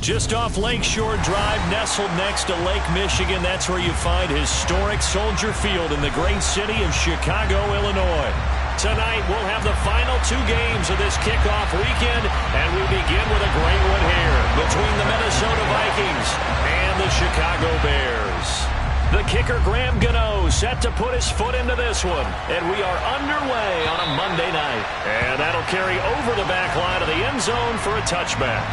Just off Lakeshore Drive, nestled next to Lake Michigan. That's where you find historic Soldier Field in the great city of Chicago, Illinois. Tonight, we'll have the final 2 games of this kickoff weekend, and we begin with a great one here between the Minnesota Vikings and the Chicago Bears. The kicker, Graham Gano, set to put his foot into this one, and we are underway on a Monday night. And that'll carry over the back line of the end zone for a touchback.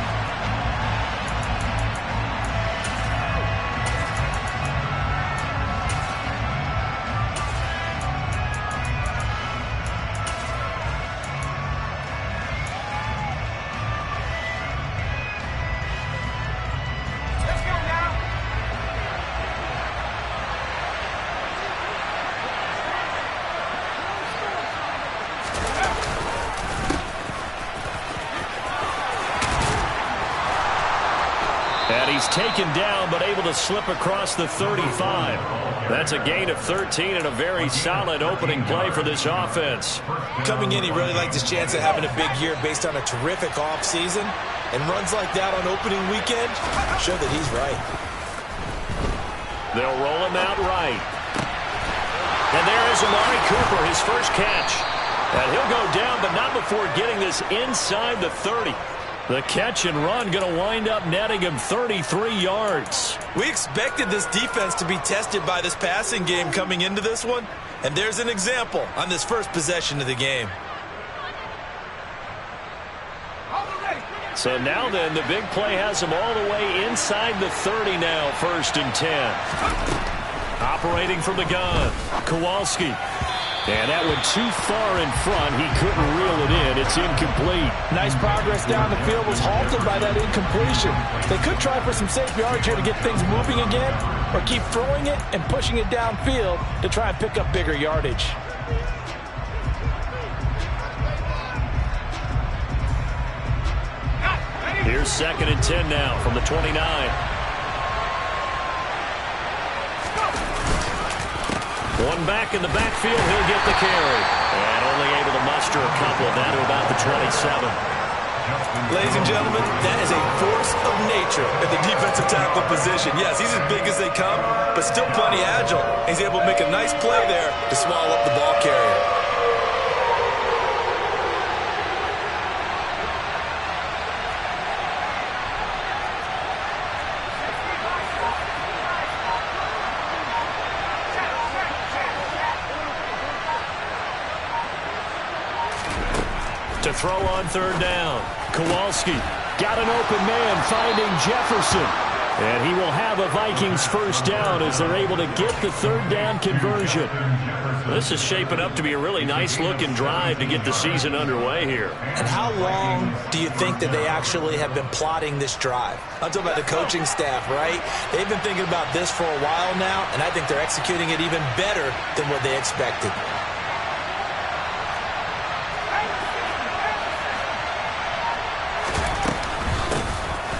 And he's taken down, but able to slip across the 35. That's a gain of 13 and a very solid opening play for this offense. Coming in, he really liked his chance of having a big year based on a terrific offseason. And runs like that on opening weekend show that he's right. They'll roll him out right. And there is Amari Cooper, his first catch. And he'll go down, but not before getting this inside the 30. The catch and run going to wind up netting him 33 yards. We expected this defense to be tested by this passing game coming into this one. And there's an example on this first possession of the game. So now then, the big play has him all the way inside the 30 now, 1st and 10. Operating from the gun, Kowalski. And that one too far in front. He couldn't reel it in. It's incomplete. Nice progress down the field was halted by that incompletion. They could try for some safe yards here to get things moving again, or keep throwing it and pushing it downfield to try and pick up bigger yardage. Here's 2nd and 10 now from the 29. One back in the backfield, he'll get the carry. And only able to muster a couple of that to about the 27. Ladies and gentlemen, that is a force of nature at the defensive tackle position. Yes, he's as big as they come, but still plenty agile. He's able to make a nice play there to swallow up the ball carrier. To throw on 3rd down. Kowalski got an open man finding Jefferson. And he will have a Vikings first down as they're able to get the 3rd down conversion. This is shaping up to be a really nice-looking drive to get the season underway here. And how long do you think that they actually have been plotting this drive? I'm talking about the coaching staff, right? They've been thinking about this for a while now, and I think they're executing it even better than what they expected.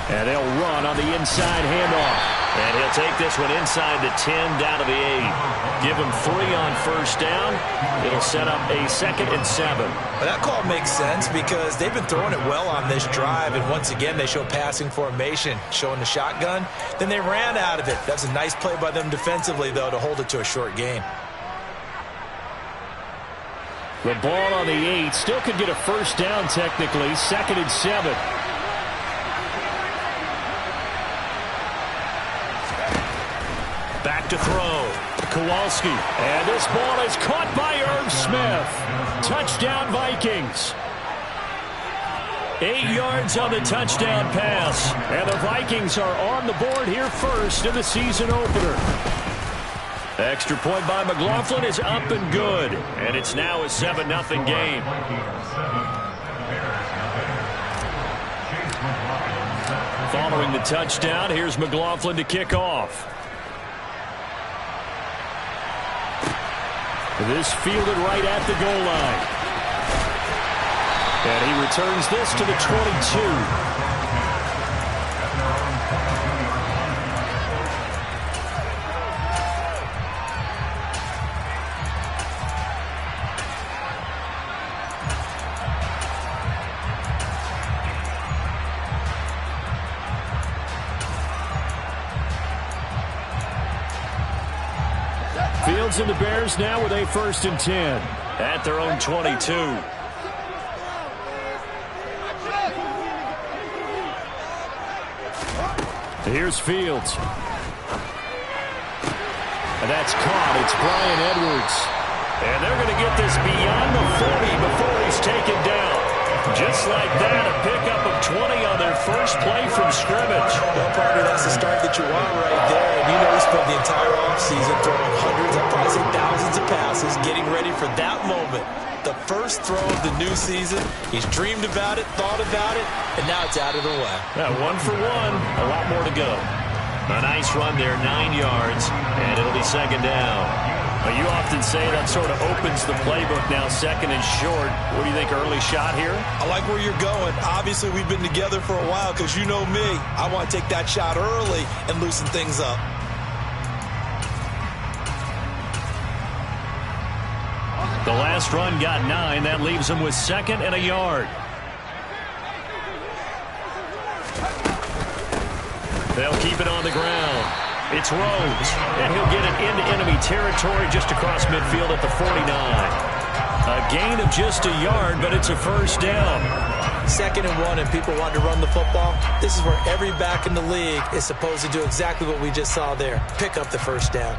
And they'll run on the inside handoff. And he'll take this one inside the 10, down to the 8. Give him 3 on 1st down. It'll set up a 2nd and 7. Well, that call makes sense because they've been throwing it well on this drive. And once again, they show passing formation, showing the shotgun. Then they ran out of it. That's a nice play by them defensively, though, to hold it to a short gain. The ball on the 8. Still could get a first down technically. 2nd and 7. Back to throw. Kowalski. And this ball is caught by Irv Smith. Touchdown Vikings. 8 yards on the touchdown pass. And the Vikings are on the board here first in the season opener. Extra point by McLaughlin is up and good. And it's now a 7-0 game. Following the touchdown, here's McLaughlin to kick off. This fielded right at the goal line. And he returns this to the 22. Fields and the Bears now with a 1st and 10 at their own 22. Here's Fields. And that's caught. It's Bryan Edwards. And they're going to get this beyond the 40 before he's taken down. Just like that, a pickup of 20 on their first play from scrimmage. Well, partner, that's the start that you want right there. And you know he spent the entire offseason throwing hundreds, I'd probably say thousands of passes, getting ready for that moment. The first throw of the new season. He's dreamed about it, thought about it, and now it's out of the way. Yeah, 1 for 1. A lot more to go. A nice run there, 9 yards, and it'll be 2nd down. You often say that sort of opens the playbook now, 2nd and short. What do you think, early shot here? I like where you're going. Obviously, we've been together for a while because you know me. I want to take that shot early and loosen things up. The last run got 9. That leaves him with 2nd and a yard. They'll keep it on the ground. It's Rhodes, and he'll get it into enemy territory just across midfield at the 49. A gain of just a yard, but it's a 1st down. 2nd and 1, and people want to run the football. This is where every back in the league is supposed to do exactly what we just saw there. Pick up the 1st down.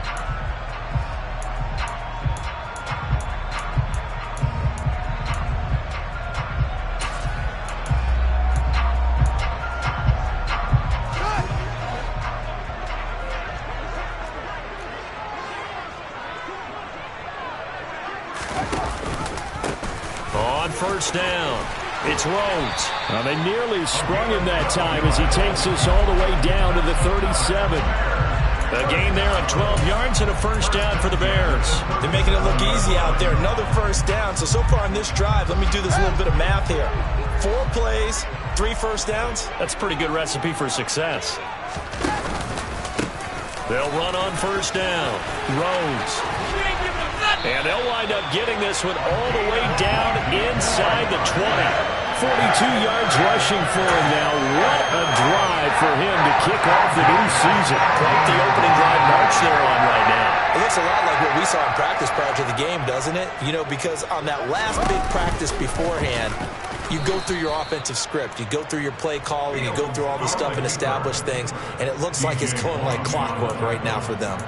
On 1st down, it's Rhodes. Well, they nearly sprung him that time as he takes us all the way down to the 37. A gain there of 12 yards and a 1st down for the Bears. They're making it look easy out there. Another 1st down. So far on this drive, let me do this little bit of math here. 4 plays, 3 1st downs. That's a pretty good recipe for success. They'll run on 1st down. Rhodes. And they'll wind up getting this one all the way down inside the 20. 42 yards rushing for him now. What a drive for him to kick off the new season. Quite the opening drive march they're on right now. It looks a lot like what we saw in practice prior to the game, doesn't it? You know, because on that last big practice beforehand, you go through your offensive script. You go through your play calling. You go through all the stuff and establish things. And it looks like it's going like clockwork right now for them.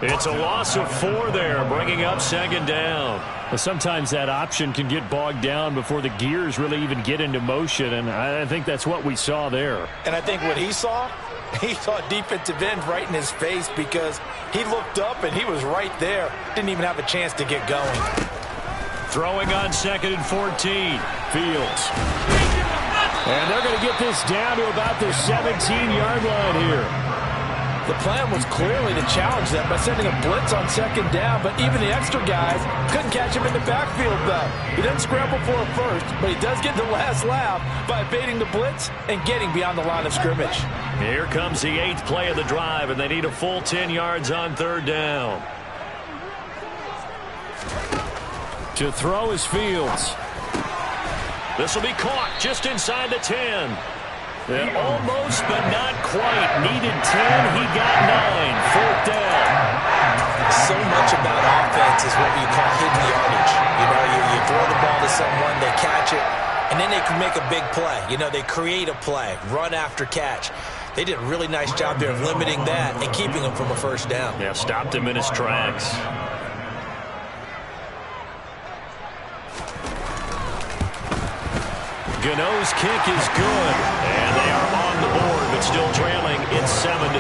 It's a loss of 4 there, bringing up 2nd down. Well, sometimes that option can get bogged down before the gears really even get into motion, and I think that's what we saw there. And I think what he saw defensive end right in his face because he looked up and he was right there. Didn't even have a chance to get going. Throwing on 2nd and 14. Fields. And they're going to get this down to about the 17-yard line here. The plan was clearly to challenge them by sending a blitz on 2nd down, but even the extra guys couldn't catch him in the backfield, though. He doesn't scramble for a first, but he does get the last laugh by evading the blitz and getting beyond the line of scrimmage. Here comes the 8th play of the drive, and they need a full 10 yards on 3rd down. To throw is Fields. This will be caught just inside the 10. And almost, but not quite. Needed 10. He got 9. 4th down. So much about offense is what you call hidden yardage. You know, you throw the ball to someone, they catch it, and then they can make a big play. You know, they create a play, run after catch. They did a really nice job there of limiting that and keeping him from a 1st down. Yeah, stopped him in his tracks. Gano's kick is good, and they are on the board, but still trailing. It's 7-3.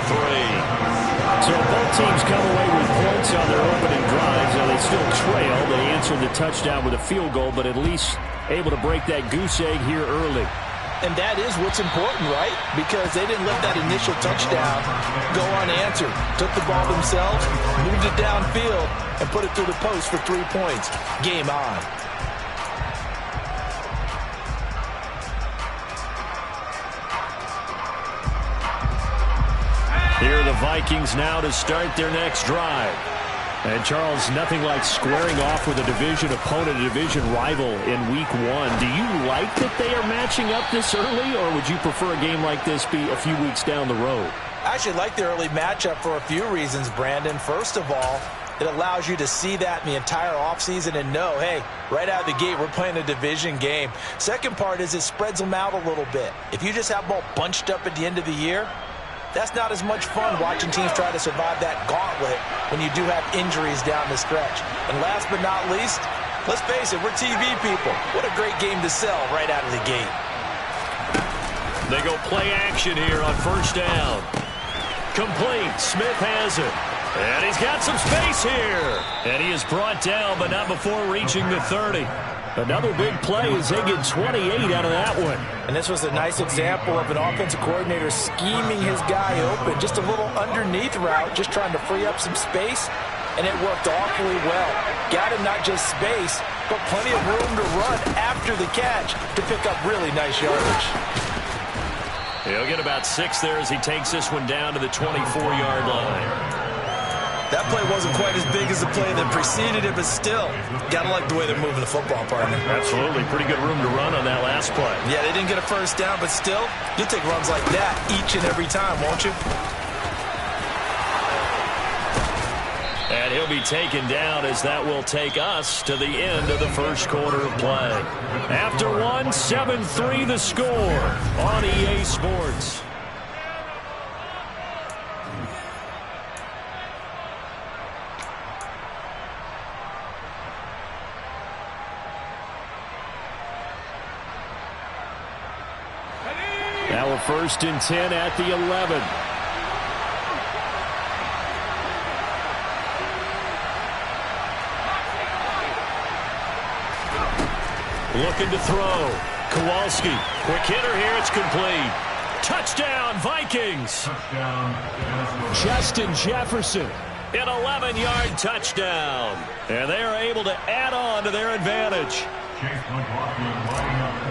So both teams come away with points on their opening drives, and they still trail. They answered the touchdown with a field goal, but at least able to break that goose egg here early. And that is what's important, right? Because they didn't let that initial touchdown go unanswered. Took the ball themselves, moved it downfield, and put it through the post for 3 points. Game on. Here are the Vikings now to start their next drive. And, Charles, nothing like squaring off with a division opponent, a division rival in Week 1. Do you like that they are matching up this early, or would you prefer a game like this be a few weeks down the road? I actually like the early matchup for a few reasons, Brandon. First of all, It allows you to see that in the entire offseason and know, hey, right out of the gate, we're playing a division game. Second part is it spreads them out a little bit. If you just have them all bunched up at the end of the year, that's not as much fun watching teams try to survive that gauntlet when you do have injuries down the stretch. And last but not least, let's face it, we're TV people. What a great game to sell right out of the gate. They go play action here on first down. Complete. Smith has it. And he's got some space here. And he is brought down, but not before reaching the 30. Another big play as they get 28 out of that one. And this was a nice example of an offensive coordinator scheming his guy open. Just a little underneath route, just trying to free up some space. And it worked awfully well. Got him not just space, but plenty of room to run after the catch to pick up really nice yardage. He'll get about 6 there as he takes this one down to the 24-yard line. That play wasn't quite as big as the play that preceded it, but still, got to like the way they're moving the football, partner. Absolutely. Pretty good room to run on that last play. Yeah, they didn't get a first down, but still, you'll take runs like that each and every time, won't you? And he'll be taken down as that will take us to the end of the first quarter of play. After one, 7-3 the score on EA Sports. Now we're 1st and 10 at the 11. Looking to throw. Kowalski. Quick hitter here. It's complete. Touchdown, Vikings. Justin Jefferson. An 11-yard touchdown. And they are able to add on to their advantage.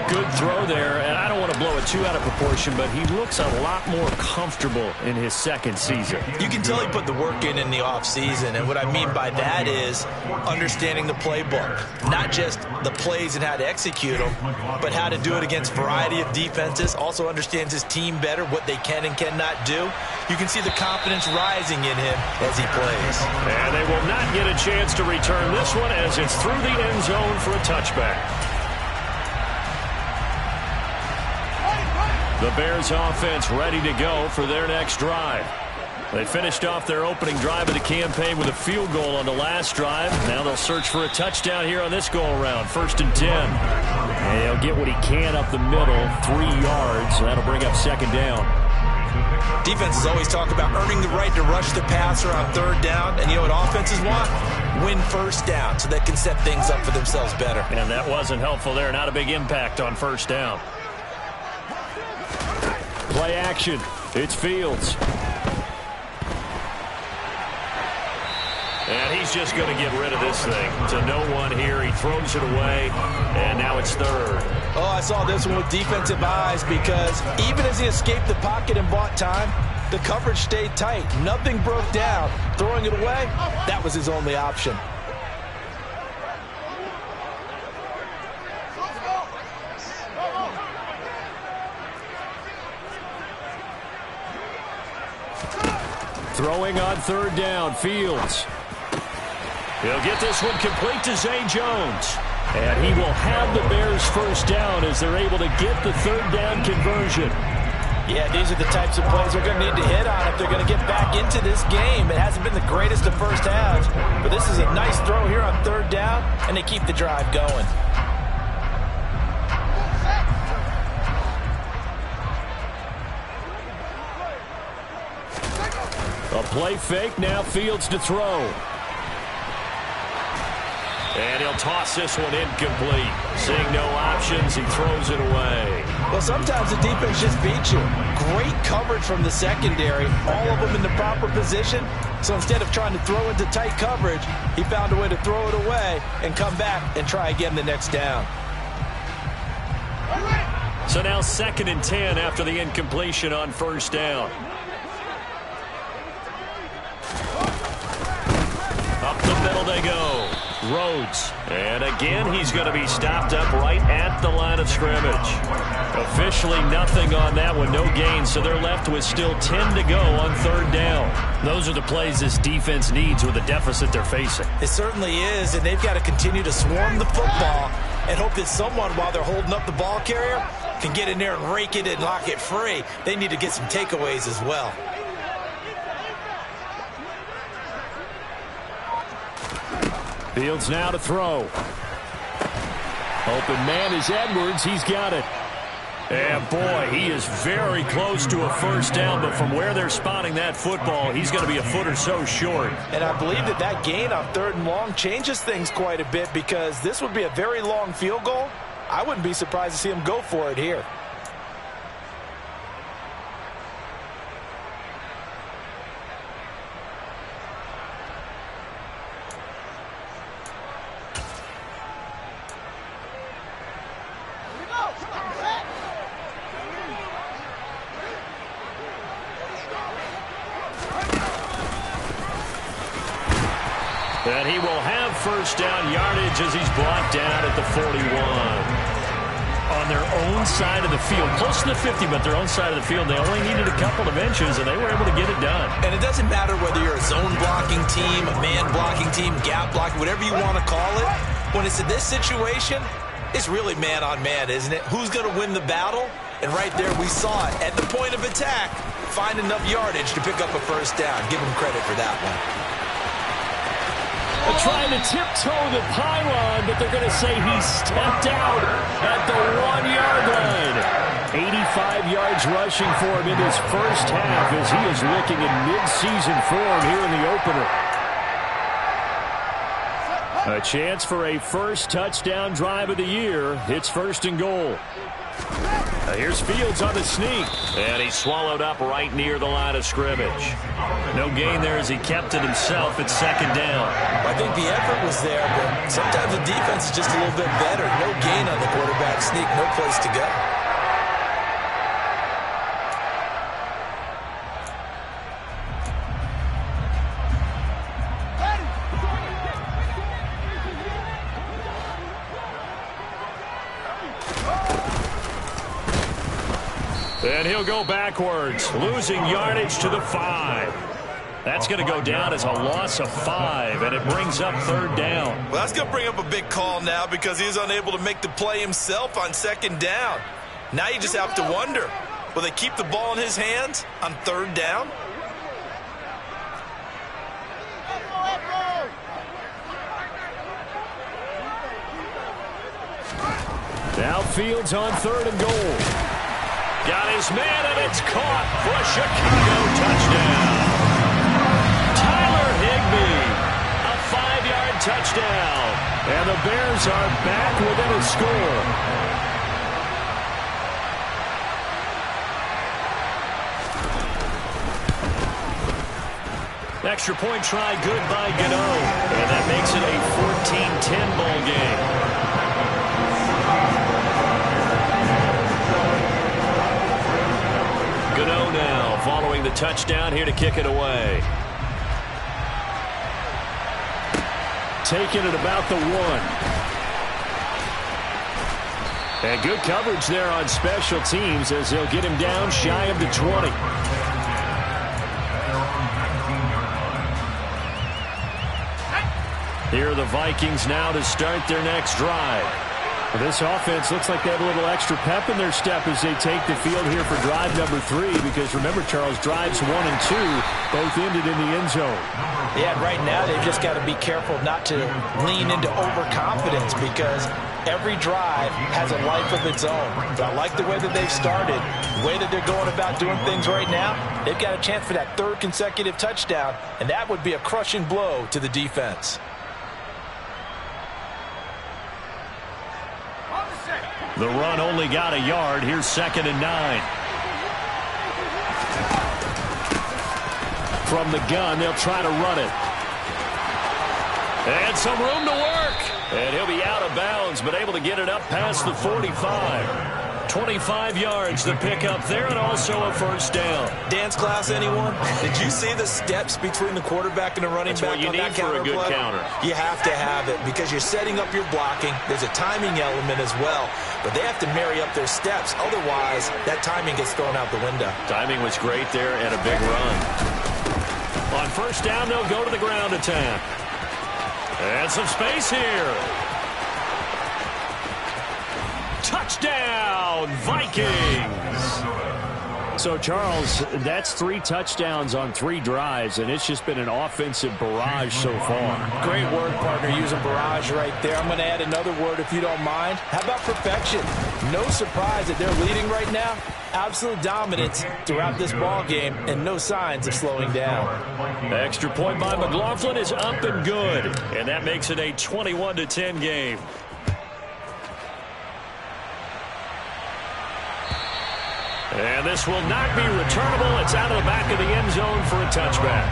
Good throw there, and I don't want to blow it too out of proportion, but he looks a lot more comfortable in his second season. You can tell he put the work in the offseason, and what I mean by that is understanding the playbook. Not just the plays and how to execute them, but how to do it against a variety of defenses. Also understands his team better, what they can and cannot do. You can see the confidence rising in him as he plays. And they will not get a chance to return this one as it's through the end zone for a touchback. The Bears offense ready to go for their next drive. They finished off their opening drive of the campaign with a field goal on the last drive. Now they'll search for a touchdown here on this go-around. 1st and 10. And he'll get what he can up the middle, 3 yards. That'll bring up 2nd down. Defenses always talk about earning the right to rush the passer on 3rd down. And you know what offenses want? Win 1st down so they can set things up for themselves better. And that wasn't helpful there. Not a big impact on 1st down. Play action. It's Fields. And he's just going to get rid of this thing to no one here. He throws it away, and now it's 3rd. Oh, I saw this one with defensive eyes because even as he escaped the pocket and bought time, the coverage stayed tight. Nothing broke down. Throwing it away, that was his only option. Throwing on 3rd down, Fields. He'll get this one complete to Zay Jones. And he will have the Bears 1st down as they're able to get the 3rd down conversion. Yeah, these are the types of plays they're going to need to hit on if they're going to get back into this game. It hasn't been the greatest of first halves, but this is a nice throw here on 3rd down, and they keep the drive going. A play fake, now Fields to throw. And he'll toss this one incomplete. Seeing no options, he throws it away. Well, sometimes the defense just beats you. Great coverage from the secondary, all of them in the proper position. So instead of trying to throw into tight coverage, he found a way to throw it away and come back and try again the next down. So now 2nd and 10 after the incompletion on 1st down. Up the middle they go. Rhodes. And again, he's going to be stopped up right at the line of scrimmage. Officially nothing on that one, no gain, so they're left with still 10 to go on third down. Those are the plays this defense needs with the deficit they're facing. It certainly is, and they've got to continue to swarm the football and hope that someone, while they're holding up the ball carrier, can get in there and rake it and lock it free. They need to get some takeaways as well. Fields now to throw. Open man is Edwards. He's got it. And boy, he is very close to a first down, but from where they're spotting that football, he's going to be a foot or so short. And I believe that gain on third and long changes things quite a bit, because this would be a very long field goal. I wouldn't be surprised to see him go for it here. And he will have first down yardage as he's brought down at the 41. On their own side of the field, close to the 50, but their own side of the field. They only needed a couple of inches, and they were able to get it done. And it doesn't matter whether you're a zone blocking team, a man blocking team, gap blocking, whatever you want to call it. When it's in this situation, it's really man on man, isn't it? Who's going to win the battle? And right there, we saw it. At the point of attack, find enough yardage to pick up a first down. Give him credit for that one. They're trying to tiptoe the pylon, but they're going to say he stepped out at the 1-yard line. 85 yards rushing for him in his first half as he is looking in mid-season form here in the opener. A chance for a first touchdown drive of the year. It's first and goal. Here's Fields on the sneak. And he swallowed up right near the line of scrimmage. No gain there as he kept it himself at second down. I think the effort was there, but sometimes the defense is just a little bit better. No gain on the quarterback sneak. No place to go. And he'll go backwards, losing yardage to the 5. That's going to go down as a loss of 5, and it brings up third down. Well, that's going to bring up a big call now because he was unable to make the play himself on second down. Now you just have to wonder, will they keep the ball in his hands on third down? Now Fields on third and goal. Got his man, and it's caught for a Chicago touchdown. Tyler Higbee, a 5-yard touchdown. And the Bears are back within a score. Extra point try good by Gano. And that makes it a 14-10 ball game. Gano now following the touchdown here to kick it away. Taking it about the 1. And good coverage there on special teams as they'll get him down shy of the 20. Here are the Vikings now to start their next drive. Well, this offense looks like they have a little extra pep in their step as they take the field here for drive number 3, because remember, Charles, drives 1 and 2 both ended in the end zone. Yeah, right now they've just got to be careful not to lean into overconfidence, because every drive has a life of its own. But I like the way that they've started, the way that they're going about doing things right now. They've got a chance for that 3rd consecutive touchdown, and that would be a crushing blow to the defense. The run only got a yard. Here's 2nd and 9. From the gun, they'll try to run it. And some room to work. And he'll be out of bounds, but able to get it up past the 45. 25 yards to pick up there, and also a first down. Dance class, anyone? Did you see the steps between the quarterback and the running back on that counter for a good counter. You have to have it because you're setting up your blocking. There's a timing element as well, but they have to marry up their steps. Otherwise, that timing gets thrown out the window. Timing was great there and a big run. On first down, they'll go to the ground attack. And some space here. Touchdown, Vikings! So, Charles, that's 3 touchdowns on 3 drives, and it's just been an offensive barrage so far. Great word, partner, using barrage right there. I'm going to add another word if you don't mind. How about perfection? No surprise that they're leading right now. Absolute dominance throughout this ball game, and no signs of slowing down. Extra point by McLaughlin is up and good, and that makes it a 21-10 game. And this will not be returnable. It's out of the back of the end zone for a touchback.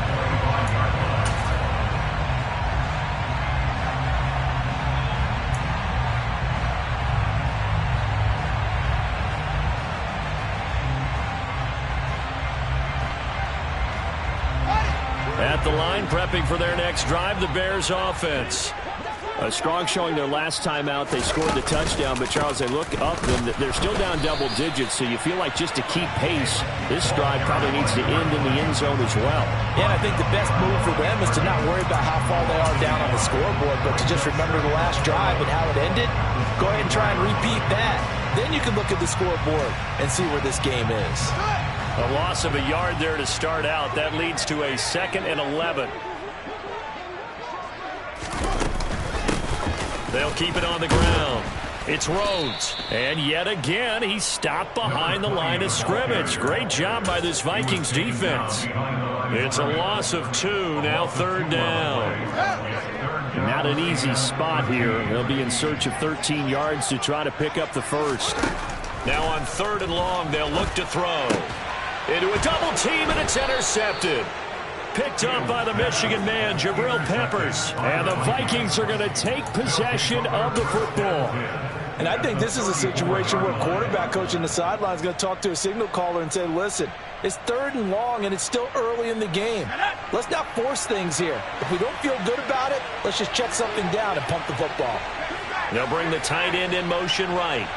At the line, prepping for their next drive, the Bears offense. A strong showing their last time out. They scored the touchdown, but, Charles, they look up and they're still down double digits, so you feel like just to keep pace, this drive probably needs to end in the end zone as well. Yeah, and I think the best move for them is to not worry about how far they are down on the scoreboard, but to just remember the last drive and how it ended. Go ahead and try and repeat that. Then you can look at the scoreboard and see where this game is. A loss of a yard there to start out. That leads to a 2nd and 11. They'll keep it on the ground. It's Rhodes. And yet again, he's stopped behind the line of scrimmage. Great job by this Vikings defense. It's a loss of 2, now 3rd down. Not an easy spot here. They'll be in search of 13 yards to try to pick up the first. Now on 3rd and long, they'll look to throw. Into a double team, and it's intercepted. Picked up by the Michigan man, Jabril Peppers. And the Vikings are going to take possession of the football. And I think this is a situation where quarterback coach in the sideline is going to talk to a signal caller and say, listen, it's 3rd and long, and it's still early in the game. Let's not force things here. If we don't feel good about it, let's just check something down and pump the football. They'll bring the tight end in motion right.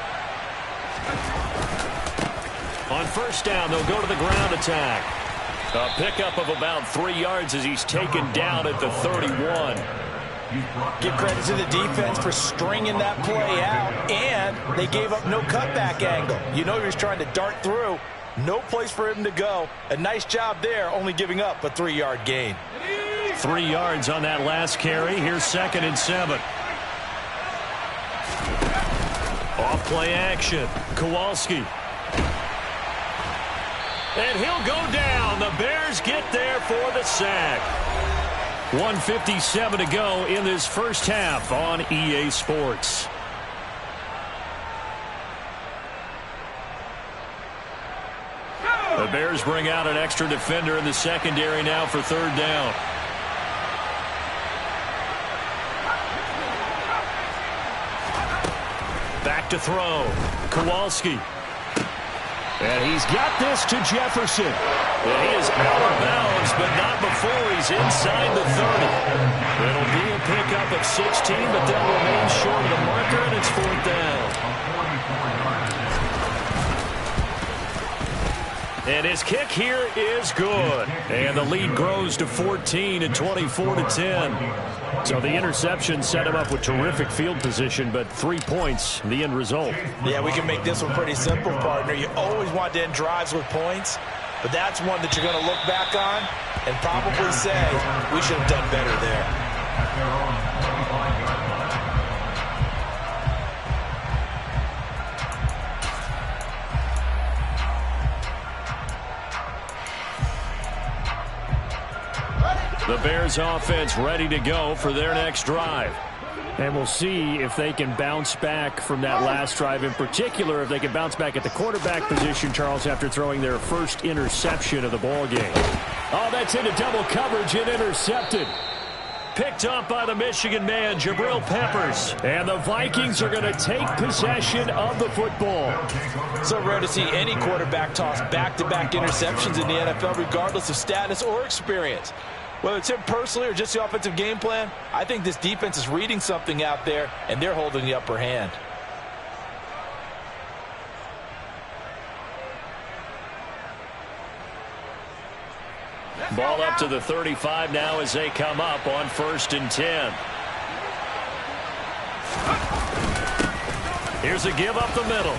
On first down, they'll go to the ground attack. A pickup of about 3 yards as he's taken down at the 31. Give credit to the defense for stringing that play out, and they gave up no cutback angle. You know he was trying to dart through. No place for him to go. A nice job there, only giving up a 3-yard gain. 3 yards on that last carry. Here's 2nd and 7. Off play action. Kowalski. And he'll go down. The Bears get there for the sack. 1:57 to go in this first half on EA Sports. The Bears bring out an extra defender in the secondary now for 3rd down. Back to throw. Kowalski. And he's got this to Jefferson. And he is out of bounds, but not before he's inside the 30. It'll be a pickup of 16, but they'll remain short of the marker, and it's 4th down. And his kick here is good. And the lead grows to 14 and 24-10. So the interception set him up with terrific field position, but 3 points, the end result. Yeah, we can make this one pretty simple, partner. You always want to end drives with points, but that's one that you're going to look back on and probably say, we should have done better there. The Bears offense ready to go for their next drive. And we'll see if they can bounce back from that last drive. In particular, if they can bounce back at the quarterback position, Charles, after throwing their first interception of the ball game. Oh, that's into double coverage and intercepted. Picked up by the Michigan man, Jabril Peppers. And the Vikings are going to take possession of the football. So rare to see any quarterback toss back-to-back interceptions in the NFL, regardless of status or experience. Whether it's him personally or just the offensive game plan, I think this defense is reading something out there, and they're holding the upper hand. Ball up to the 35 now as they come up on 1st and 10. Here's a give up the middle.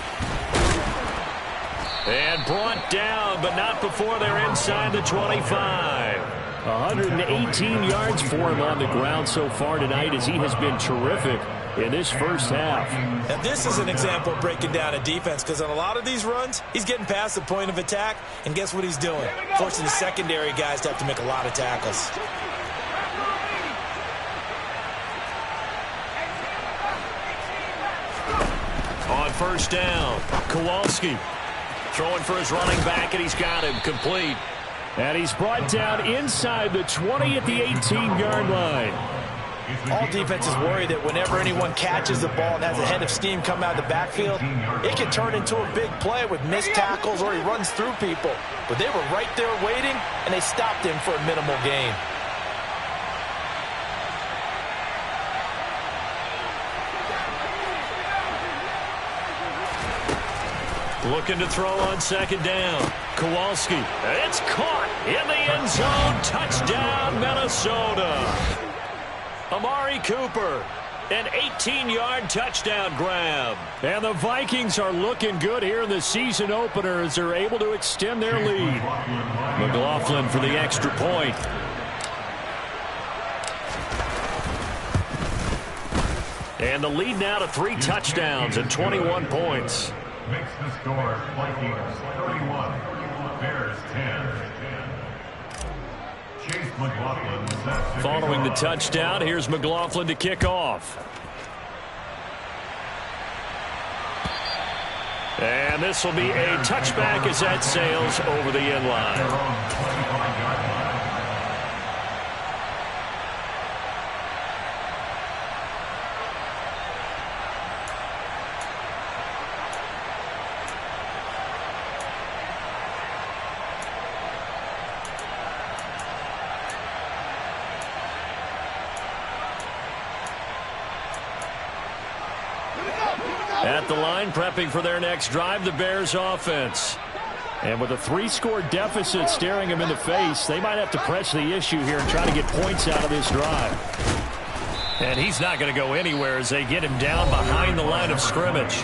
And brought down, but not before they're inside the 25. 118 yards for him on the ground so far tonight as he has been terrific in this first half. Now this is an example of breaking down a defense, because on a lot of these runs, he's getting past the point of attack, and guess what he's doing? Forcing the secondary guys to have to make a lot of tackles. On 1st down, Kowalski throwing for his running back, and he's got him complete. And he's brought down inside the 20 at the 18-yard line. All defenses worry that whenever anyone catches the ball and has a head of steam come out of the backfield, it can turn into a big play with missed tackles or he runs through people. But they were right there waiting, and they stopped him for a minimal gain. Looking to throw on 2nd down. Kowalski. It's caught in the end zone. Touchdown, Minnesota. Amari Cooper. An 18-yard touchdown grab. And the Vikings are looking good here in the season opener as they're able to extend their lead. McLaughlin for the extra point. And the lead now to 3 touchdowns and 21 points. Makes the score Vikings 31, Bears 10. Chase McLaughlin. Following the touchdown, here's McLaughlin to kick off. And this will be a touchback as that sails over the end line. At the line, prepping for their next drive, the Bears offense. And with a 3-score deficit staring them in the face, they might have to press the issue here and try to get points out of this drive. And he's not going to go anywhere as they get him down behind the line of scrimmage.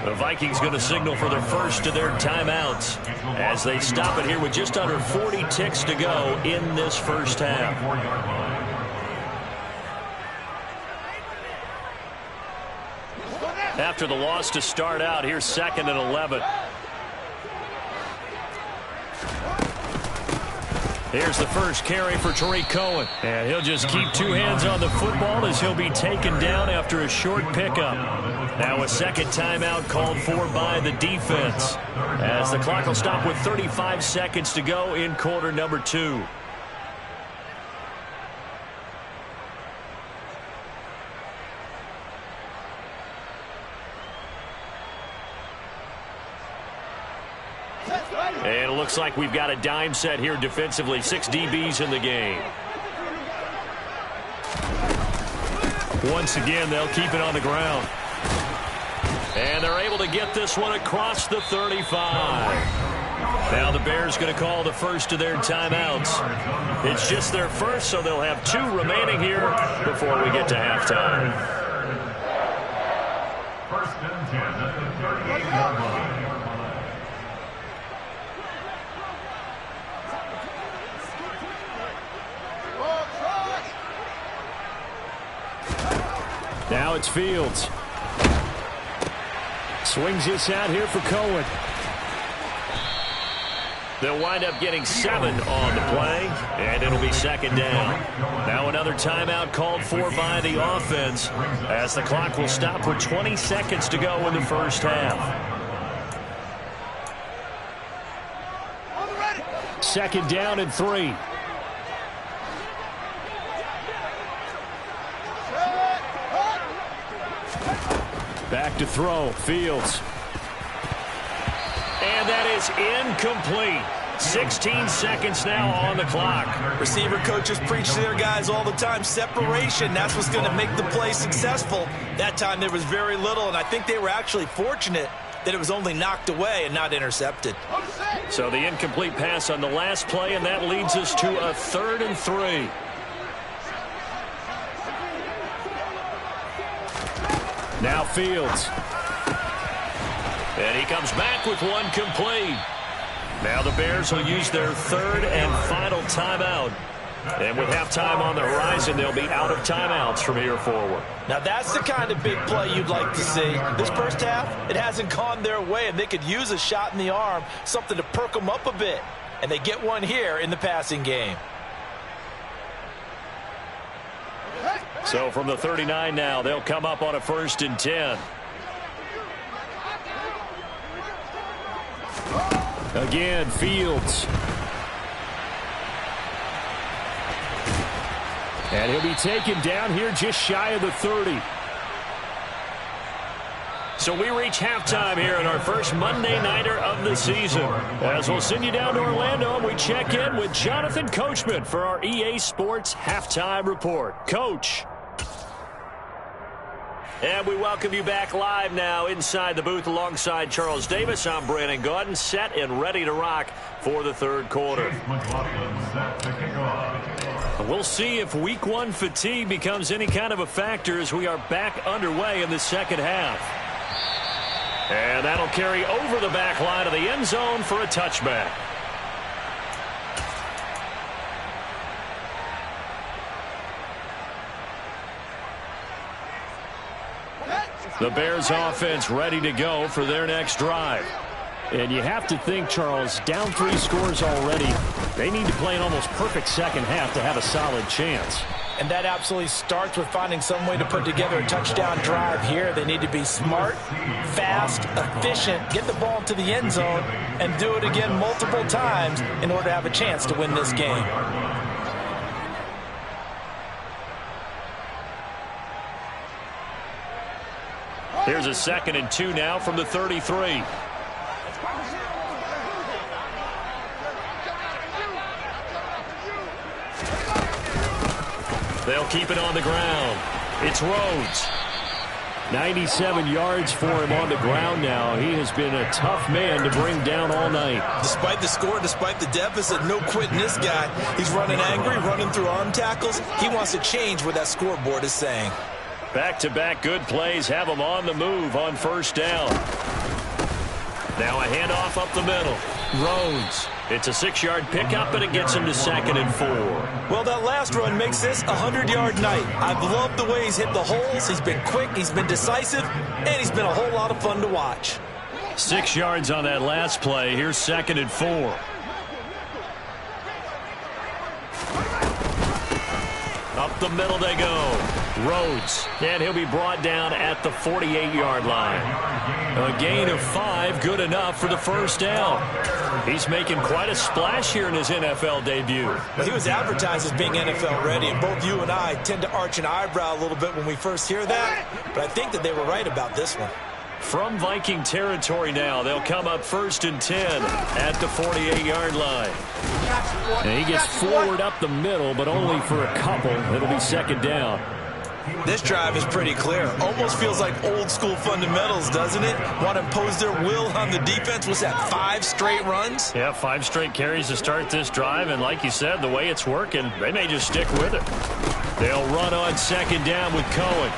The Vikings going to signal for their first of their timeouts as they stop it here with just under 40 ticks to go in this first half. After the loss to start out, here's 2nd and 11. Here's the first carry for Tariq Cohen. And he'll just keep 2 hands on the football as he'll be taken down after a short pickup. Now a 2nd timeout called for by the defense, as the clock will stop with 35 seconds to go in quarter number 2. And it looks like we've got a dime set here defensively. 6 DBs in the game. Once again, they'll keep it on the ground. And they're able to get this one across the 35. Now the Bears going to call the first of their timeouts. It's just their first, so they'll have 2 remaining here before we get to halftime. 1st and 10 at the 38-yard line. Now it's Fields. Swings this out here for Cohen. They'll wind up getting 7 on the play, and it'll be 2nd down. Now another timeout called for by the offense, as the clock will stop with 20 seconds to go in the first half. 2nd down and 3. Back to throw. Fields. And that is incomplete. 16 seconds now on the clock. Receiver coaches preach to their guys all the time. Separation, that's what's going to make the play successful. That time there was very little, and I think they were actually fortunate that it was only knocked away and not intercepted. So the incomplete pass on the last play, and that leads us to a 3rd and 3. Now Fields. And he comes back with one complete. Now the Bears will use their 3rd and final timeout. And with halftime on the horizon, they'll be out of timeouts from here forward. Now that's the kind of big play you'd like to see. This first half, it hasn't gone their way, and they could use a shot in the arm, something to perk them up a bit. And they get one here in the passing game. So from the 39 now, they'll come up on a 1st and 10. Again, Fields. And he'll be taken down here just shy of the 30. So we reach halftime here in our first Monday Nighter of the season. As we'll send you down to Orlando, and we check in with Jonathan Coachman for our EA Sports Halftime Report. Coach. And we welcome you back live now inside the booth alongside Charles Davis. I'm Brandon Gaudin, set and ready to rock for the 3rd quarter. We'll see if Week 1 fatigue becomes any kind of a factor as we are back underway in the 2nd half. And that'll carry over the back line of the end zone for a touchback. The Bears offense ready to go for their next drive. And you have to think, Charles, down 3 scores already. They need to play an almost perfect 2nd half to have a solid chance. And that absolutely starts with finding some way to put together a touchdown drive here. They need to be smart, fast, efficient, get the ball to the end zone, and do it again multiple times in order to have a chance to win this game. Here's a 2nd and 2 now from the 33. They'll keep it on the ground. It's Rhodes. 97 yards for him on the ground now. He has been a tough man to bring down all night. Despite the score, despite the deficit, no quitting this guy. He's running angry, running through arm tackles. He wants to change what that scoreboard is saying. Back-to-back good plays have him on the move on 1st down. Now a handoff up the middle. Rhodes. It's a 6-yard pickup, and it gets him to 2nd and 4. Well, that last run makes this a 100-yard night. I've loved the way he's hit the holes. He's been quick, he's been decisive, and he's been a whole lot of fun to watch. 6 yards on that last play. Here's 2nd and 4. Up the middle they go. Rhodes, and he'll be brought down at the 48-yard line. A gain of 5, good enough for the 1st down. He's making quite a splash here in his NFL debut. Well, he was advertised as being NFL ready, and both you and I tend to arch an eyebrow a little bit when we first hear that, but I think that they were right about this one. From Viking territory now, they'll come up 1st and 10 at the 48-yard line. And he gets forward up the middle, but only for a couple. It'll be 2nd down. This drive is pretty clear. Almost feels like old school fundamentals, doesn't it? Want to impose their will on the defense. What's that, 5 straight runs? Yeah, 5 straight carries to start this drive. And like you said, the way it's working, they may just stick with it. They'll run on 2nd down with Cohen.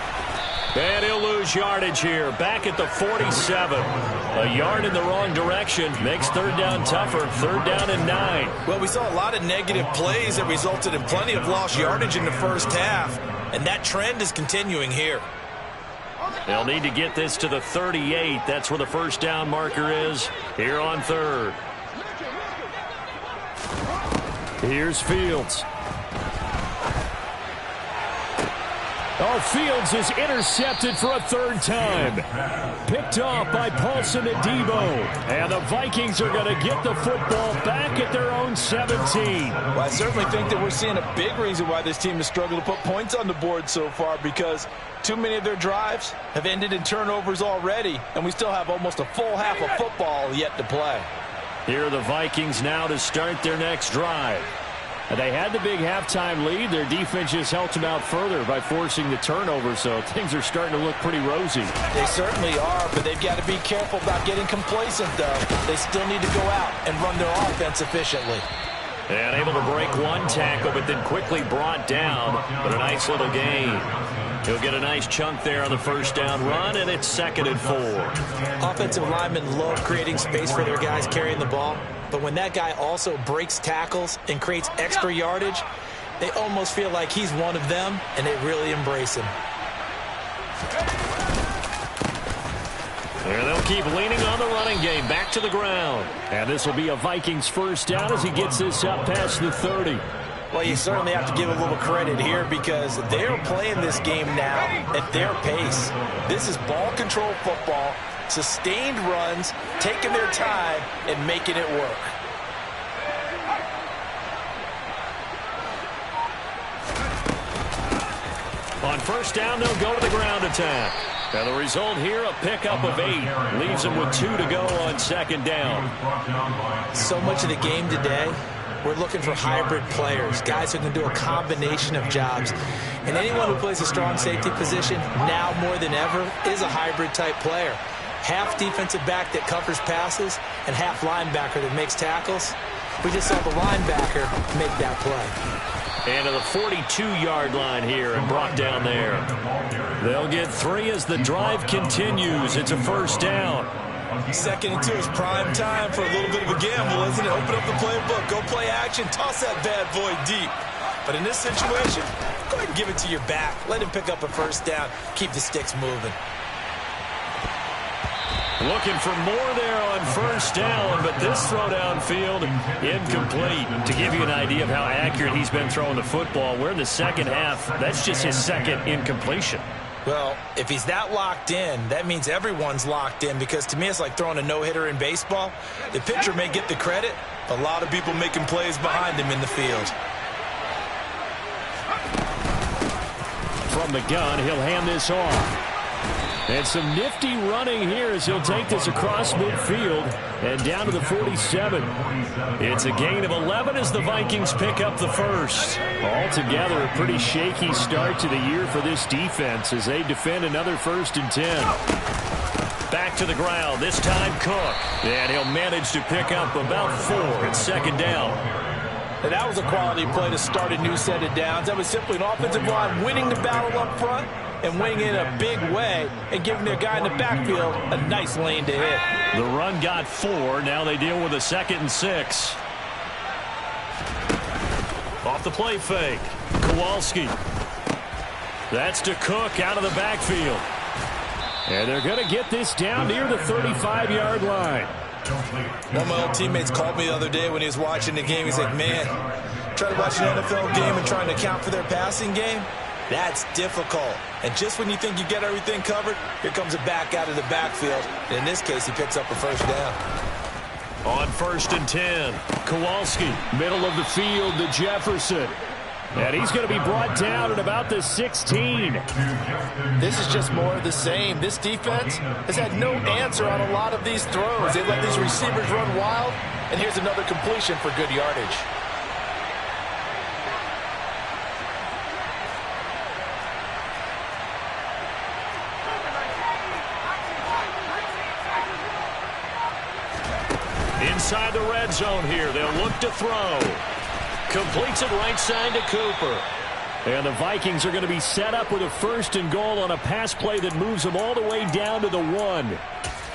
And he'll lose yardage here. Back at the 47. A yard in the wrong direction. Makes 3rd down tougher. 3rd down and 9. Well, we saw a lot of negative plays that resulted in plenty of lost yardage in the first half. And that trend is continuing here. They'll need to get this to the 38. That's where the 1st down marker is here on 3rd. Here's Fields. Oh, Fields is intercepted for a 3rd time. Picked off by Paulson Adebo. And the Vikings are going to get the football back at their own own 17. Well, I certainly think that we're seeing a big reason why this team has struggled to put points on the board so far, because too many of their drives have ended in turnovers already, and we still have almost a full half of football yet to play. Here are the Vikings now to start their next drive. They had the big halftime lead. Their defense just helped them out further by forcing the turnover, so things are starting to look pretty rosy. They certainly are, but they've got to be careful about getting complacent, though. They still need to go out and run their offense efficiently. And able to break one tackle, but then quickly brought down. But a nice little gain. He'll get a nice chunk there on the first down run, and it's 2nd and 4. Offensive linemen love creating space for their guys carrying the ball. But when that guy also breaks tackles and creates extra yardage, they almost feel like he's one of them, and they really embrace him. There they'll keep leaning on the running game. Back to the ground. And this will be a Vikings first down as he gets this up past the 30. Well, you certainly have to give a little credit here because they're playing this game now at their pace. This is ball control football, sustained runs, taking their time, and making it work. On first down, they'll go to the ground attack. And the result here, a pickup of 8. Leaves them with 2 to go on 2nd down. So much of the game today, we're looking for hybrid players, guys who can do a combination of jobs. And anyone who plays a strong safety position, now more than ever, is a hybrid-type player. Half defensive back that covers passes and half linebacker that makes tackles. We just saw the linebacker make that play. And to the 42-yard line here and brought down there. They'll get 3 as the drive continues. It's a first down. 2nd and 2 is prime time for a little bit of a gamble, isn't it? Open up the playbook, go play action, toss that bad boy deep. But in this situation, go ahead and give it to your back. Let him pick up a first down. Keep the sticks moving. Looking for more there on first down, but this throw downfield incomplete. To give you an idea of how accurate he's been throwing the football, we're in the second half. That's just his 2nd incompletion. Well, if he's that locked in, that means everyone's locked in, because to me it's like throwing a no-hitter in baseball. The pitcher may get the credit, but a lot of people making plays behind him in the field. From the gun, he'll hand this off. And some nifty running here as he'll take this across midfield and down to the 47. It's a gain of 11 as the Vikings pick up the first. Altogether, a pretty shaky start to the year for this defense as they defend another 1st and 10. Back to the ground, this time Cook. And he'll manage to pick up about 4 at 2nd down. And that was a quality play to start a new set of downs. That was simply an offensive line winning the battle up front and winning in a big way and giving their guy in the backfield a nice lane to hit. The run got 4. Now they deal with a 2nd and 6. Off the play fake. Kowalski. That's to Cook out of the backfield. And they're going to get this down near the 35-yard line. One of my old teammates called me the other day when he was watching the game. He's like, man, try to watch an NFL game and trying to account for their passing game. That's difficult. And just when you think you get everything covered, here comes a back out of the backfield. And in this case, he picks up a first down. On 1st and 10, Kowalski, middle of the field to Jefferson. And he's going to be brought down at about the 16. This is just more of the same. This defense has had no answer on a lot of these throws. They let these receivers run wild, and here's another completion for good yardage. Inside the red zone here, they'll look to throw. Completes it right side to Cooper. And the Vikings are going to be set up with a 1st and goal on a pass play that moves them all the way down to the 1.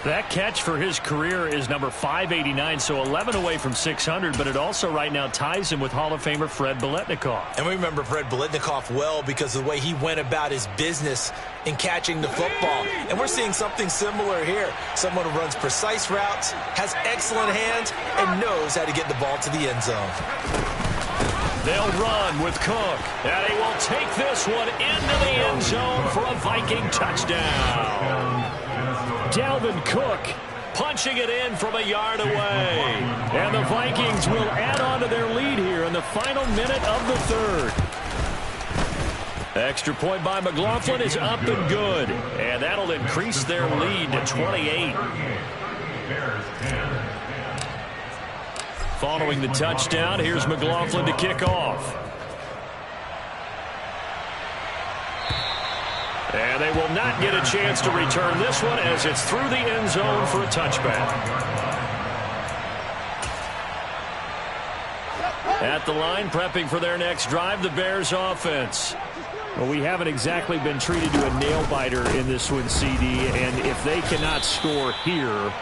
That catch for his career is number 589, so 11 away from 600, but it also right now ties him with Hall of Famer Fred Biletnikoff. And we remember Fred Biletnikoff well because of the way he went about his business in catching the football. And we're seeing something similar here. Someone who runs precise routes, has excellent hands, and knows how to get the ball to the end zone. They'll run with Cook, and he will take this one into the end zone for a Viking touchdown. Dalvin Cook punching it in from a yard away. And the Vikings will add on to their lead here in the final minute of the third. Extra point by McLaughlin is up and good. And that'll increase their lead to 28. Following the touchdown, here's McLaughlin to kick off. And they will not get a chance to return this one as it's through the end zone for a touchback. At the line, prepping for their next drive, the Bears offense. Well, we haven't exactly been treated to a nail-biter in this one, CD, and if they cannot score here,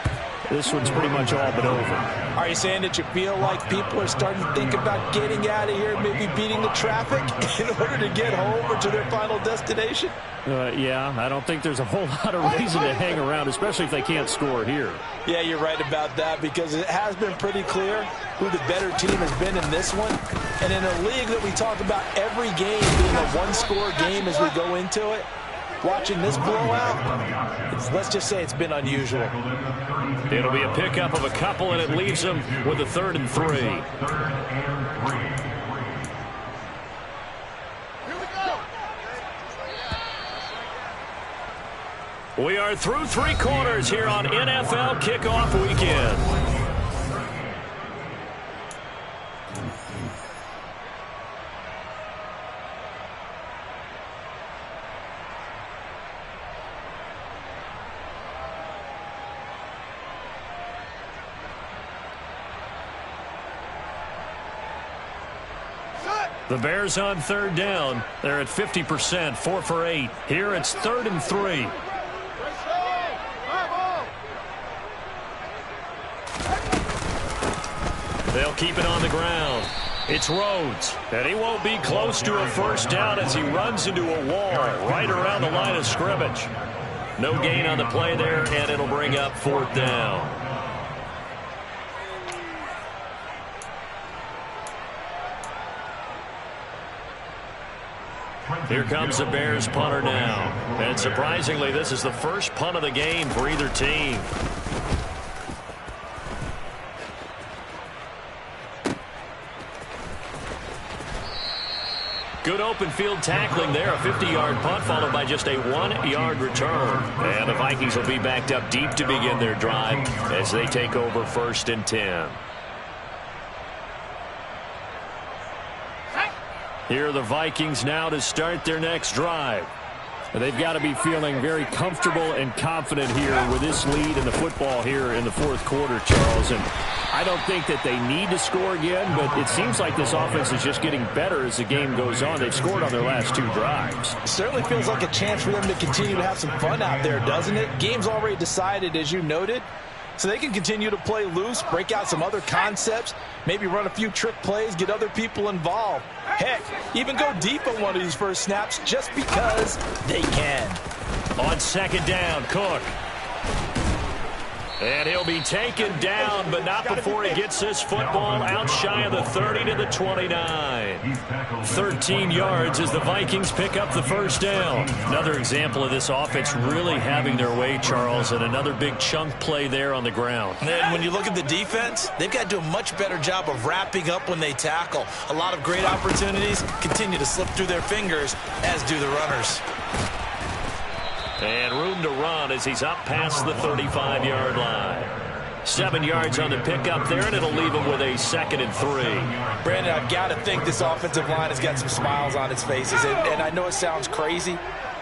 this one's pretty much all but over. Are you saying that you feel like people are starting to think about getting out of here, maybe beating the traffic in order to get home or to their final destination? Yeah, I don't think there's a whole lot of reason to hang around, especially if they can't score here. Yeah, you're right about that because it has been pretty clear who the better team has been in this one. And in a league that we talk about every game being a one-score game as we go into it, watching this blowout, let's just say it's been unusual. It'll be a pickup of a couple, and it leaves them with a 3rd and 3. We are through 3 quarters here on NFL Kickoff Weekend. The Bears on 3rd down. They're at 50%, 4 for 8. Here it's 3rd and 3. They'll keep it on the ground. It's Rhodes, and he won't be close to a first down as he runs into a wall right around the line of scrimmage. No gain on the play there, and it'll bring up 4th down. Here comes the Bears punter now. And surprisingly, this is the first punt of the game for either team. Good open field tackling there. A 50-yard punt followed by just a 1-yard return. And the Vikings will be backed up deep to begin their drive as they take over 1st and 10. Here are the Vikings now to start their next drive. They've got to be feeling very comfortable and confident here with this lead in the football here in the 4th quarter, Charles. And I don't think that they need to score again, but it seems like this offense is just getting better as the game goes on. They've scored on their last 2 drives. It certainly feels like a chance for them to continue to have some fun out there, doesn't it? Game's already decided, as you noted. So they can continue to play loose, break out some other concepts, maybe run a few trick plays, get other people involved. Heck, even go deep on one of these first snaps just because they can. On 2nd down, Cook. And he'll be taken down, but not before he gets this football out shy of the 30 to the 29. 13 yards as the Vikings pick up the first down. Another example of this offense really having their way, Charles, and another big chunk play there on the ground. And when you look at the defense, they've got to do a much better job of wrapping up when they tackle. A lot of great opportunities continue to slip through their fingers, as do the runners. And room to run as he's up past the 35-yard line. 7 yards on the pickup there, and it'll leave him with a 2nd and 3. Brandon, I've got to think this offensive line has got some smiles on its faces. And I know it sounds crazy,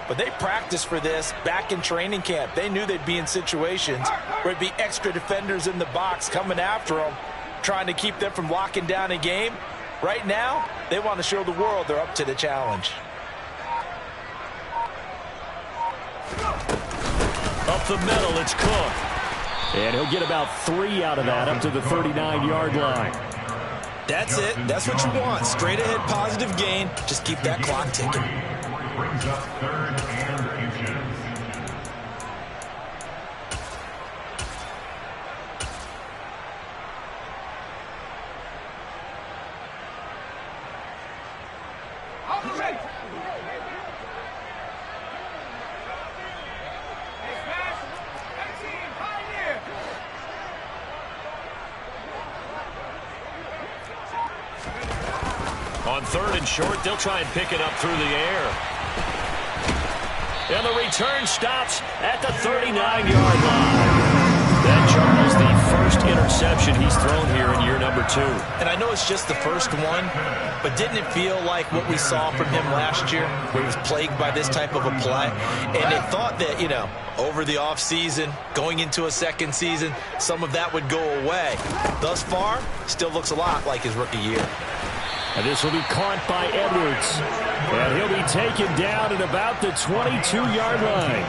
but they practiced for this back in training camp. They knew they'd be in situations where it'd be extra defenders in the box coming after them, trying to keep them from locking down a game. Right now, they want to show the world they're up to the challenge. Up the middle, it's Cook. And he'll get about 3 out of that up to the 39-yard line. That's it. That's what you want. Straight ahead positive gain. Just keep that clock ticking. Brings up 3rd and inches. On 3rd and short, they'll try and pick it up through the air. And the return stops at the 39-yard line. Then, Charles, the first interception he's thrown here in year number 2. And I know it's just the first one, but didn't it feel like what we saw from him last year, where he was plagued by this type of a play? And they thought that, over the offseason, going into a second season, some of that would go away. Thus far, still looks a lot like his rookie year. And this will be caught by Edwards. And he'll be taken down at about the 22-yard line.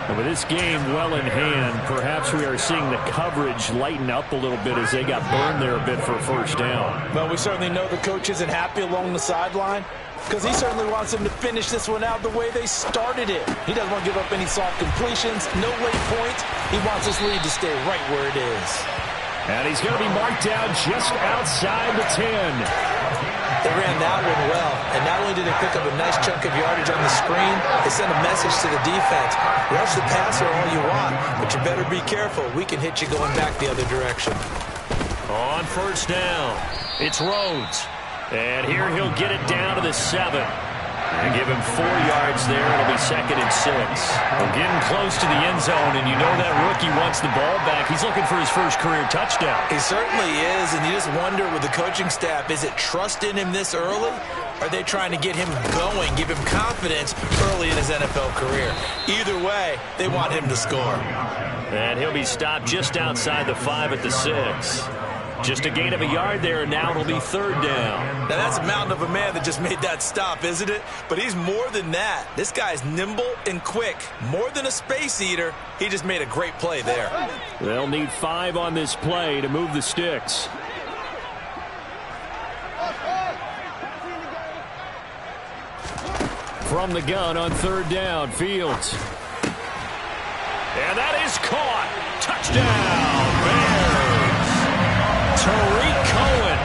And with this game well in hand, perhaps we are seeing the coverage lighten up a little bit as they got burned there a bit for a first down. Well, we certainly know the coach isn't happy along the sideline because he certainly wants them to finish this one out the way they started it. He doesn't want to give up any soft completions, no late points. He wants this lead to stay right where it is. And he's going to be marked down just outside the 10. They ran that one well, and not only did they pick up a nice chunk of yardage on the screen, they sent a message to the defense. Rush the passer all you want, but you better be careful. We can hit you going back the other direction. On first down, it's Rhodes. And here he'll get it down to the 7. And give him 4 yards there. It'll be 2nd and 6. We're getting close to the end zone, and you know that rookie wants the ball back. He's looking for his first career touchdown. He certainly is, and you just wonder with the coaching staff, is it trust in him this early? Are they trying to get him going, give him confidence early in his NFL career? Either way, they want him to score. And he'll be stopped just outside the 5 at the 6. Just a gain of a yard there, and now it'll be 3rd down. Now, that's a mountain of a man that just made that stop, isn't it? But he's more than that. This guy's nimble and quick. More than a space eater, he just made a great play there. They'll need 5 on this play to move the sticks. From the gun on 3rd down, Fields. And that is caught. Touchdown, Bears. Tariq Cohen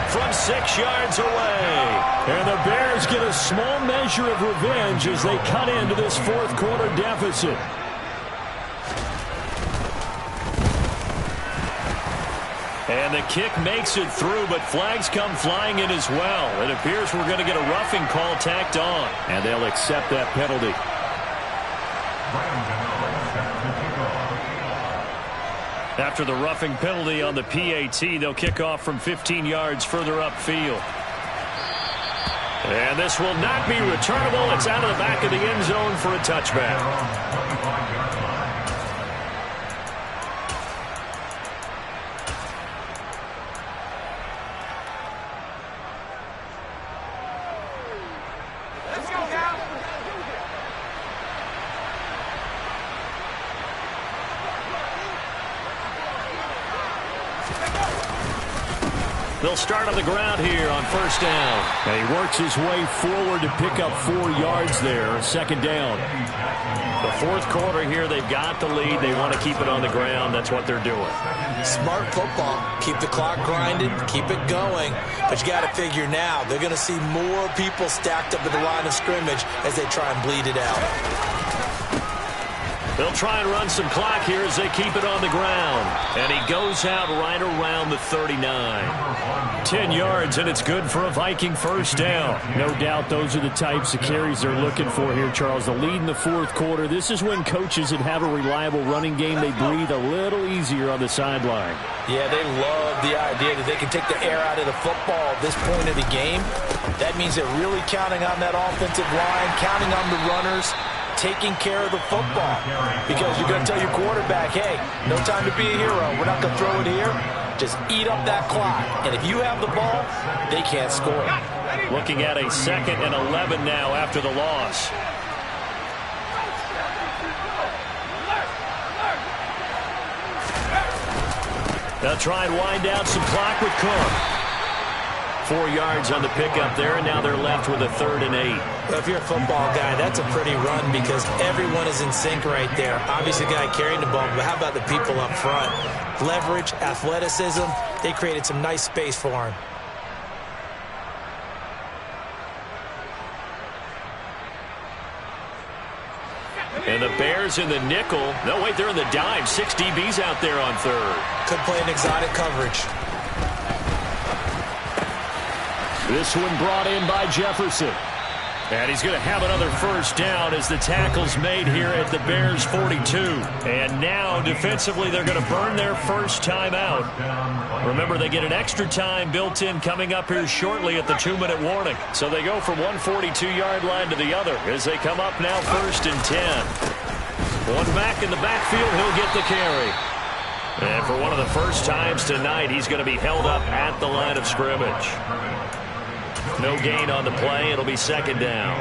from 6 yards away. And the Bears get a small measure of revenge as they cut into this 4th quarter deficit. And the kick makes it through, but flags come flying in as well. It appears we're going to get a roughing call tacked on, and they'll accept that penalty. After the roughing penalty on the PAT, they'll kick off from 15 yards further upfield. And this will not be returnable. It's out of the back of the end zone for a touchback. They'll start on the ground here on first down. And he works his way forward to pick up 4 yards there. 2nd down. The 4th quarter here, they've got the lead. They want to keep it on the ground. That's what they're doing. Smart football. Keep the clock grinding. Keep it going. But you got to figure now, they're going to see more people stacked up at the line of scrimmage as they try and bleed it out. They'll try and run some clock here as they keep it on the ground. And he goes out right around the 39. 10 yards, and it's good for a Viking first down. No doubt those are the types of carries they're looking for here, Charles. The lead in the 4th quarter. This is when coaches that have a reliable running game, they breathe a little easier on the sideline. Yeah, they love the idea that they can take the air out of the football at this point of the game. That means they're really counting on that offensive line, counting on the runners, taking care of the football, because you're going to tell your quarterback, hey, no time to be a hero. We're not going to throw it here. Just eat up that clock. And if you have the ball, they can't score. Looking at a 2nd and 11 now after the loss. They'll try and wind down some clock with Cook. 4 yards on the pickup there, and now they're left with a 3rd and 8. Well, if you're a football guy, that's a pretty run because everyone is in sync right there. Obviously, the guy carrying the ball, but how about the people up front? Leverage, athleticism, they created some nice space for him. And the Bears in the nickel. No, wait, they're in the dime. 6 DBs out there on 3rd. Could play an exotic coverage. This one brought in by Jefferson. And he's going to have another first down as the tackle's made here at the Bears 42. And now, defensively, they're going to burn their first time out. Remember, they get an extra time built in coming up here shortly at the 2-minute warning. So they go from one 42-yard line to the other as they come up now 1st and 10. One back in the backfield, he'll get the carry. And for one of the first times tonight, he's going to be held up at the line of scrimmage. No gain on the play. It'll be 2nd down.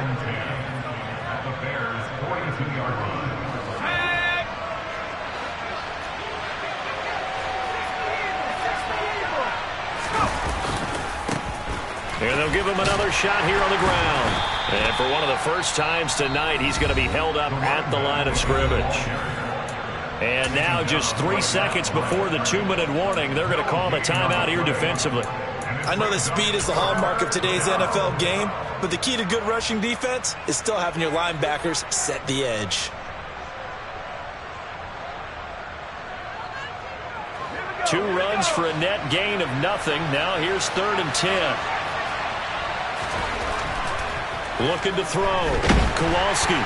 And they'll give him another shot here on the ground. And for one of the first times tonight, he's going to be held up at the line of scrimmage. And now just 3 seconds before the 2-minute warning, they're going to call a timeout here defensively. I know that speed is the hallmark of today's NFL game, but the key to good rushing defense is still having your linebackers set the edge. 2 runs for a net gain of nothing. Now here's 3rd and 10. Looking to throw. Kowalski.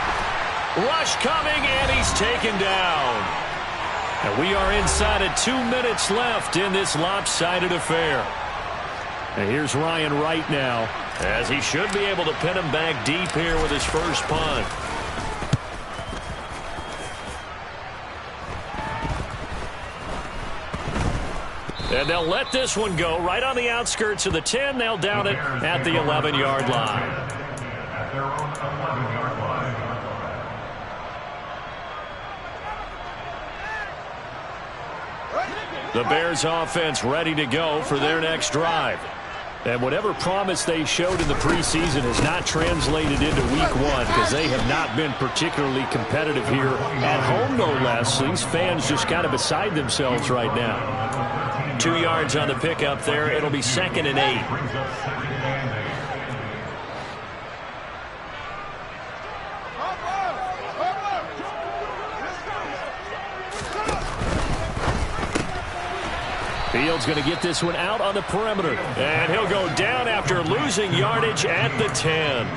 Rush coming, and he's taken down. And we are inside of 2 minutes left in this lopsided affair. And here's Ryan Wright now, as he should be able to pin him back deep here with his first punt. And they'll let this one go right on the outskirts of the 10. They'll down it at the 11-yard line. At their own 11-yard line. The Bears offense ready to go for their next drive. And whatever promise they showed in the preseason has not translated into week 1 because they have not been particularly competitive here at home, no less. These fans just kind of beside themselves right now. 2 yards on the pickup there. It'll be 2nd and 8. Fields going to get this one out on the perimeter. And he'll go down after losing yardage at the 10.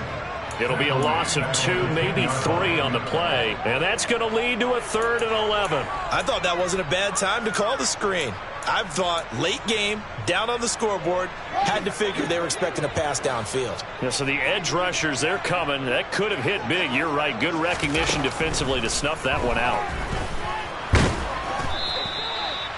It'll be a loss of 2, maybe 3 on the play. And that's going to lead to a 3rd and 11. I thought that wasn't a bad time to call the screen. I thought late game, down on the scoreboard, had to figure they were expecting a pass downfield. Yeah, so the edge rushers, they're coming. That could have hit big. You're right. Good recognition defensively to snuff that one out.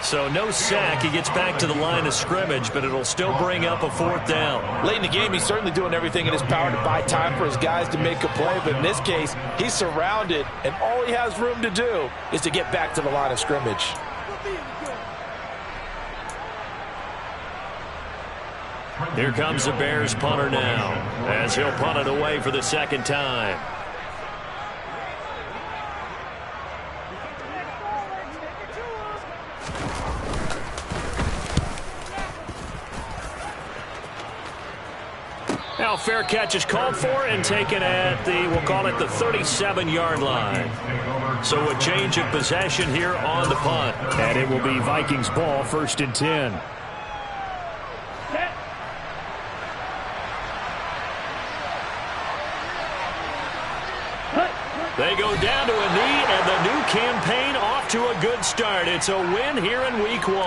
So no sack. He gets back to the line of scrimmage, but it'll still bring up a 4th down. Late in the game, he's certainly doing everything in his power to buy time for his guys to make a play. But in this case, he's surrounded, and all he has room to do is to get back to the line of scrimmage. Here comes the Bears punter now, as he'll punt it away for the 2nd time. Now fair catch is called for and taken at the, we'll call it the 37-yard line. So a change of possession here on the punt. And it will be Vikings ball, 1st and 10. They go down to a knee, and the new campaign off to a good start. It's a win here in week 1.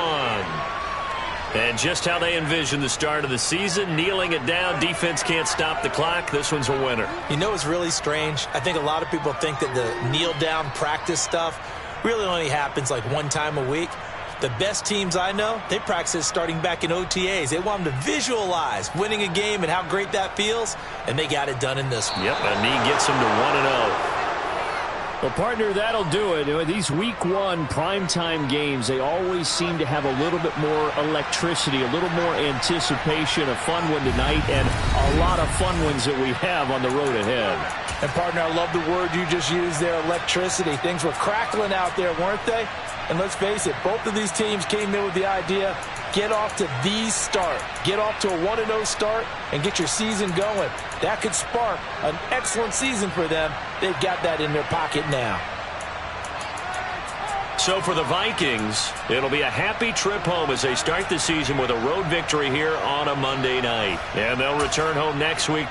And just how they envision the start of the season, kneeling it down, defense can't stop the clock. This one's a winner. You know, it's really strange. I think a lot of people think that the kneel-down practice stuff really only happens like 1 time a week. The best teams I know, they practice starting back in OTAs. They want them to visualize winning a game and how great that feels, and they got it done in this one. Yep, a knee gets them to 1-0. Well, partner, that'll do it. These week 1 primetime games, they always seem to have a little bit more electricity, a little more anticipation. A fun one tonight, and a lot of fun ones that we have on the road ahead. And, partner, I love the word you just used there, electricity. Things were crackling out there, weren't they? And let's face it, both of these teams came in with the idea, get off to the start. Get off to a 1-0 start and get your season going. That could spark an excellent season for them. They've got that in their pocket now. So for the Vikings, it'll be a happy trip home as they start the season with a road victory here on a Monday night. And they'll return home next week.